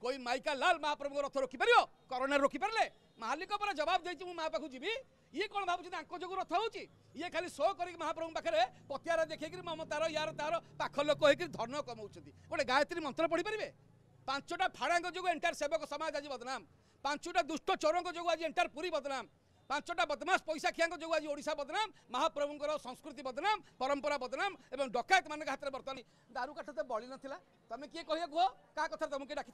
कोई माइका लाल महाप्रभु रथ रोकीपर करोना रोकीपारे मालिक पर जवाब देती माँ पाखु जी ये कौन भावुँ जो रथ हो ये खाली शो कर महाप्रभु पाखे पतियार देखिए ममतार यार तार पाख लोक होकर धन कमाऊँ गोटे गायत्री मंत्र पढ़ी पारे 5टा फाड़ांग जो एंटायर सेवक समाज आज बदनाम 5टा दुष्ट चोरों जो आज एंटायर पूरी बदनाम 5टा बदमाश पैसा खिया जो आज ओडिशा बदनाम महाप्रभुंर संस्कृति बदनाम परंपरा बदनाम एवं डकायत मान हाथ में बर्तमान दारू काठ तो बड़ी नाला तुम किए कह कह क्या कथा तुमको डाकी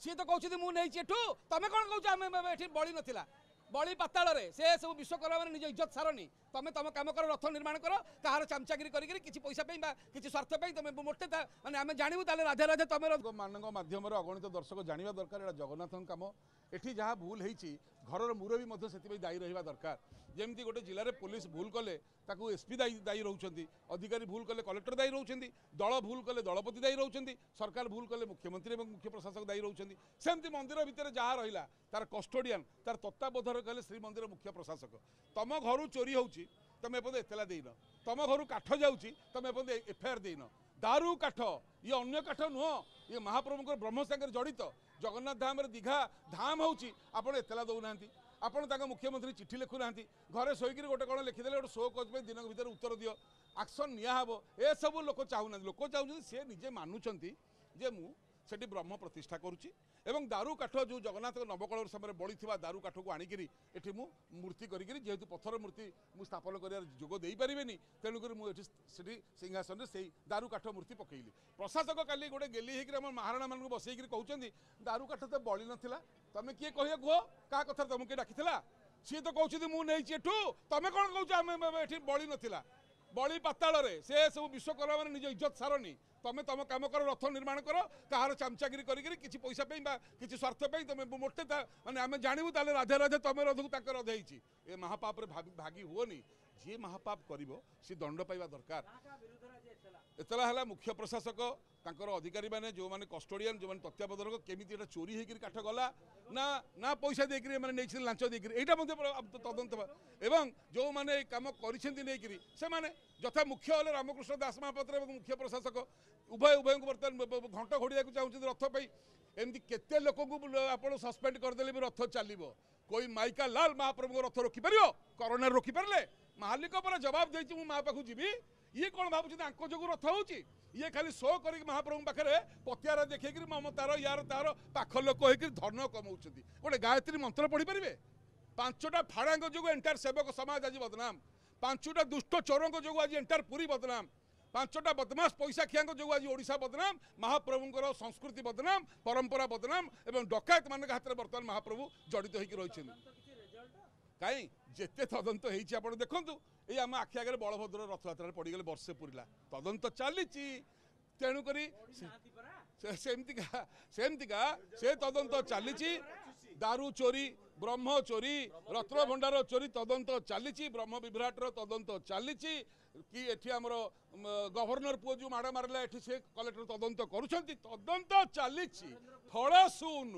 सी तो कहते मुझे तुम कौन कौच आम बड़ी नाला बड़ी पाताल से सब विश्वकर्मा निज इज्जत सारनी तुम तुम कम कर रथ निर्माण कर कहार चामचागिरी कर पैसा किसी स्वार्थ तुम मोटे मैंने आम जानू राधे राधे तुम मान मध्यम अगणित दर्शक जानवा दरकार जगन्नाथ कम एठी जहाँ भूल होती घर मुरबी से दायी रहा दरकार जमती गोटे जिले में पुलिस भूल कले ताकू एसपी दायी रोचे अधिकारी भूल कले कलेक्टर दायी रोचे दल भूल कले दलपति दायी रोचे सरकार भूल कले मुख्यमंत्री और मुख्य प्रशासक दायी रोचे सेमती मंदिर भितर जहाँ रहा तार कस्टोडियान तार तत्वावधान कले श्रीमंदिर मुख्य प्रशासक तुम घर चोरी होची तुम एपर्यंत एतला देन तुम घर काठ जाऊँगी तुम एपर्यंत एफआईआर देन दारू काठ ये अन्य काठ नुह ये महाप्रभु ब्रह्म सागर जड़ित जगन्नाथ धाम दीघा धाम होची आपण एतला दौना आपण मुख्यमंत्री चिठी लिखुना घरे शोक गोटे कौन लिखिदे गोटे शो कज दिन भर उत्तर दियो एक्शन निहब ए सब लोक चाहूना लोक चाहते सी निजे मानुंट जे मुझे ब्रह्म प्रतिष्ठा करुच्ची एवं दारू काठ जो जगन्नाथ नवकल समय बड़ी दारू काठ को आणिकी ये मूर्ति करी जेहेतु पत्थर मूर्ति मुझे स्थापन कर जोग दे पारे तेणुक मुझे सिंहासन से दारू काठ मूर्ति पकईली प्रशासक काली गोटे गेली होकर महाराणा मान बसईक कहते दारू काठ तो बड़ी नाला तुम किए कह कह क्या कथा तुमको डाकी सी तो कहते मुझे तुम कौन कौच आम बड़ी नाला बड़ी पाताल से सब विश्वकर्मा निज इज्जत सारनी तुम तुम कम कर रथ निर्माण कर कहार चामचागिरी कर पैसा किसी स्वार्थ तुम मोटे मैंने आम जानू राधे राधे तुम रधु रध हो महापाप भागी हुओनी जी महापाप कर सी दंड पाइबा दरकार एतला है मुख्य प्रशासक तांकर अधिकारी माने जो माने कस्टोडियन जो माने तत्वावधानक केमिति एटा चोरी होकर काठ गला ना ना पैसा देकर माने नहीं लांच देकर यहाँ तदंत एवं जो माने काम कर से माने यथा मुख्य हेल्ले रामकृष्ण दास महापात्र और मुख्य प्रशासक उभय उभय को बर्तमान घंट घोड़िया चाहते रथ पाई एमती केते लोक आप सस्पेंड करदे भी रथ चलो कोई माइका लाल महाप्रभु रथ रोकीपर करोना रोकीपारे मालिक पर जवाब देती माँ पाखु जी ये कौन भावुँ जो रथ हो ये खाली शो कर महाप्रभु पाखे पतियार देखिए ममतार यार तार पाख लोक होकर धन कमाऊँ गोटे गायत्री मंत्र पढ़ी पारे 5टा फाड़ांग जो एंटायर सेवक समाज आज बदनाम 5टा दुष्ट चोरों जो आज एंटायर पूरी बदनाम 5टा बदमाश पैसा खिया जो आज ओडिशा बदनाम महाप्रभुंर संस्कृति बदनाम परंपरा बदनाम एवं डकायत मान हाथ में बर्तमान महाप्रभु जड़ित होकर रही कहीं जिते तदंत हो देखु ये आम आखि आगे बलभद्र रथयात्रा पड़गले वर्षे पूरा तदंत चली तेणुक सेमतिका से तदंत चली दारू चोरी ब्रह्म चोरी रत्न भंडार चोरी तदंत चली ब्रह्म विभ्राटर तदंत चली कि एठी आमर गवर्नर पुओ जो माड़ मारे एठी से कलेक्टर तदंत करुछंती तदंत चली फल शून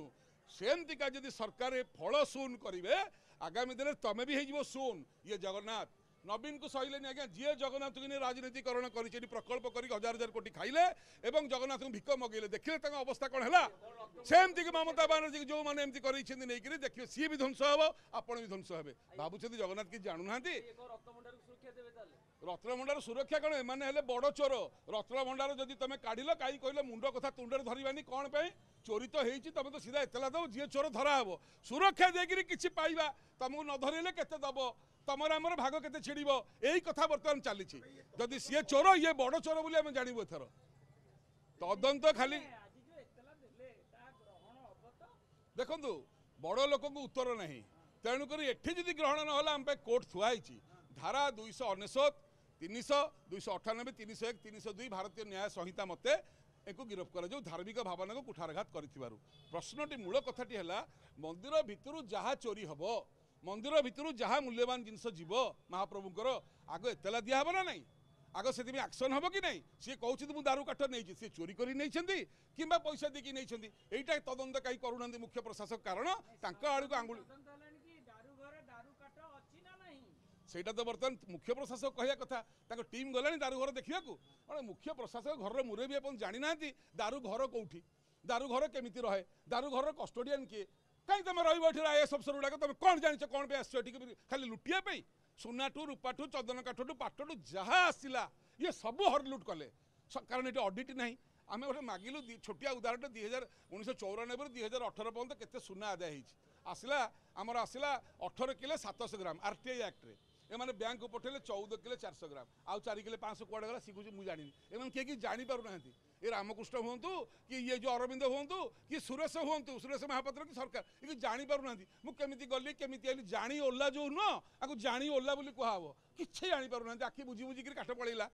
सेमतिका जदि सरकार फल शून करेंगे आगामी दिन में तुम भी हो शून ये जगन्नाथ नवीन को सहले आज्ञा जी जगन्नाथ को राजनीतिकरण कर प्रकल्प कर 1000 कोटी खाइले एवं जगन्नाथ को भिक मगेले देखिए अवस्था कौन है सेमती ममता बानर्जी जो मैंने एमती कर देखिए सी भी ध्वंस हम आपण भी ध्वंस हे भावुं जगन्नाथ किसी जानू ना रत्नभंडार सुरक्षा कौन एम बड़ चोर रत्नभंडार जदि तुम काढ़ कहीं कहले मुंड कथा तुंडे धरवानी कौन पे चोरी तो होती तुम तो सीधा एतला दो जी चोर धरा हे सुरक्षा देकर किसी पाइबा तुमको न धरले के दब तुमर आमर भाग के छिड़ यही कथा बर्तमान चली जदि सी चोर ये बड़ चोर बोली आम जानबू एथर तदंत खाली देखु बड़ लोक को उत्तर ना तेणुक एठी जदि ग्रहण ना आम कोर्ट थुआई धारा 299 300 298 301 302 भारतीय न्याय संहिता मते एक गिरफ्त कर जो धार्मिक भावना को कुठारघात कर प्रश्नटी मूल कथाटी है मंदिर भितर जहाँ चोरी हम मंदिर भितर जहाँ मूल्यवान जिनस जीव महाप्रभुंर आग एतला दिहब ना नहीं आग से एक्शन हम कि नहीं सी कहते मुझे दारू काठ नहीं सी चोरी कर नहीं कि पैसा देकी नहीं यहीटा तदंत कहीं करूना मुख्य प्रशासक कारण आड़ को आंगुली सेटा तो बर्तमान मुख्य प्रशासक कहया कथा टीम गलानी दारू घर देखा मुख्य प्रशासक घर मुरबी आप जानी ना दारू घर कौटी दारू घर केमिति रहे दारू घर कस्टोडियन किए कहीं तुम रही आईएएस अफसर गुड़ाक तुम कौन जान कौन पे आस खाली लुटिया सुनाठू रूपाठू चंदन काठू पाटू जहाँ आसला ये सब हरलुट कले कारण ये अडिट ना आम गोटे मागिलु छोटिया उदाहरण 1994 2018 पर्यटन केते सुना आदाय आसला आमर आसला 18 किलो 700 ग्राम आरटीआई एक्ट रे एमाने बैंक को पठेले 14 किलो 400 ग्राम आउ 4 किलो 500 कुआड़े गला सी मुझे जानी एम किए जानी पारु ना ये रामकृष्ण हूँ कि ये जो अरविंद हूँ कि सुरेश हूँ सुरेश महापात्र कि सरकार ये जानी पारु ना मुझे गली केमी आई जानी ओला जो नुह आपको जानी ओला बोली कहब किसी जानी पारु ना आखि बुझी बुझी काठ पड़ेगा